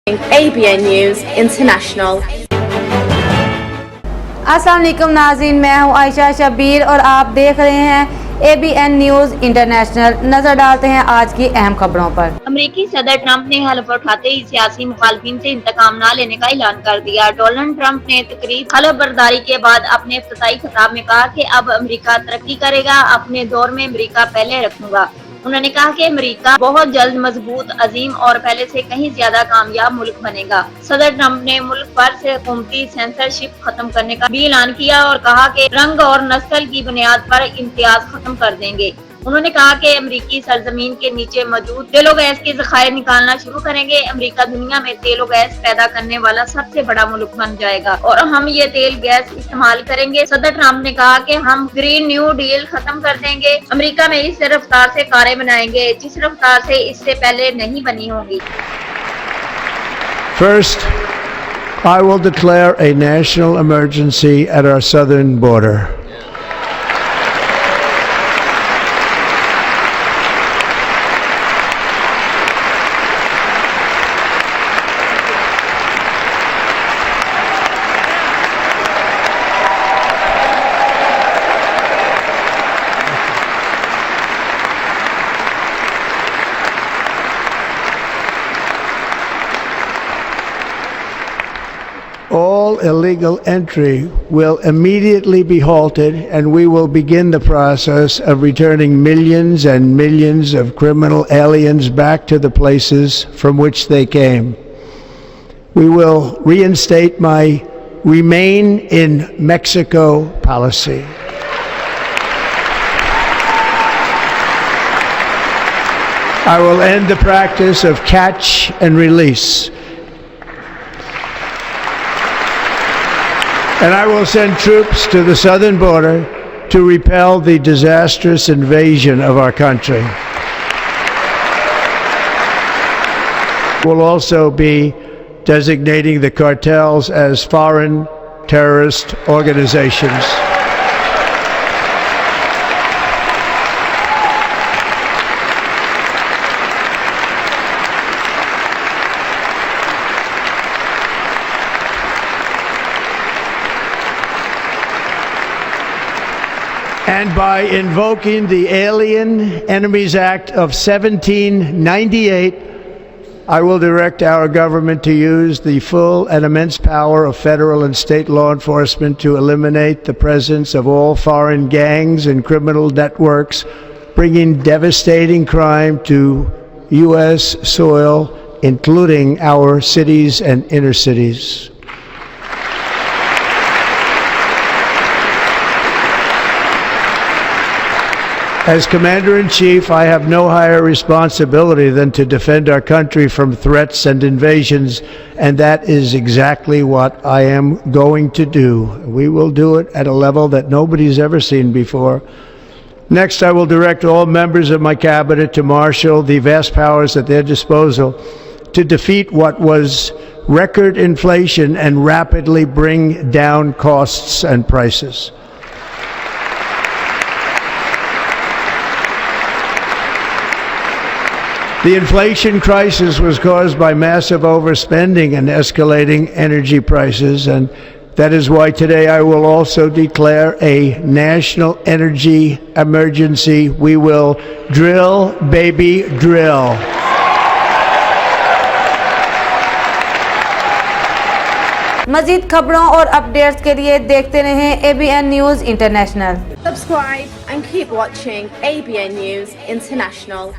ABN News International. अस्सलाम वालेकुम नाज़रीन, मैं हूँ आयशा शबीर और आप देख रहे हैं ABN न्यूज़ इंटरनेशनल। नजर डालते हैं आज की अहम खबरों पर। अमेरिकी सदर ट्रंप ने हल्फ उठाते ही सियासी मुखालफीन से इंतकाम न लेने का ऐलान कर दिया। डोनल्ड ट्रंप ने तकरीब हल्फ बर्दारी के बाद अपने इफ्तताही खताब में कहा कि अब अमेरिका तरक्की करेगा, अपने दौर में अमेरिका पहले रखूंगा। उन्होंने कहा कि अमेरिका बहुत जल्द मजबूत, अजीम और पहले से कहीं ज्यादा कामयाब मुल्क बनेगा। सदर ट्रंप ने मुल्क भर से हुकूमती सेंसरशिप खत्म करने का भी ऐलान किया और कहा कि रंग और नस्ल की बुनियाद पर इम्तियाज खत्म कर देंगे। उन्होंने कहा कि अमेरिकी सरजमीन के नीचे मौजूद तेल गैस के ज़खायर निकालना शुरू करेंगे। अमेरिका दुनिया में तेल गैस पैदा करने वाला सबसे बड़ा मुल्क बन जाएगा और हम ये तेल गैस इस्तेमाल करेंगे। सदर ट्रंप ने कहा कि हम ग्रीन न्यू डील खत्म कर देंगे। अमेरिका में इस रफ्तार से कारें बनाएंगे जिस रफ्तार से इससे पहले नहीं बनी होंगी। First, I will declare a national emergency at our southern border. All illegal entry will immediately be halted, and we will begin the process of returning millions and millions of criminal aliens back to the places from which they came. We will reinstate my Remain in Mexico policy. I will end the practice of catch and release. And I will send troops to the southern border to repel the disastrous invasion of our country. We'll also be designating the cartels as foreign terrorist organizations. And by invoking the Alien Enemies Act of 1798, I will direct our government to use the full and immense power of federal and state law enforcement to eliminate the presence of all foreign gangs and criminal networks, bringing devastating crime to U.S. soil, including our cities and inner cities. As Commander-in-Chief, I have no higher responsibility than to defend our country from threats and invasions, and that is exactly what I am going to do. We will do it at a level that nobody's ever seen before. Next, I will direct all members of my cabinet to marshal the vast powers at their disposal to defeat what was record inflation and rapidly bring down costs and prices. The inflation crisis was caused by massive overspending and escalating energy prices, and that is why today I will also declare a national energy emergency. We will drill, baby, drill. मज़ीद खबरों और updates के लिए देखते रहें ABN news international. Subscribe and keep watching ABN News International.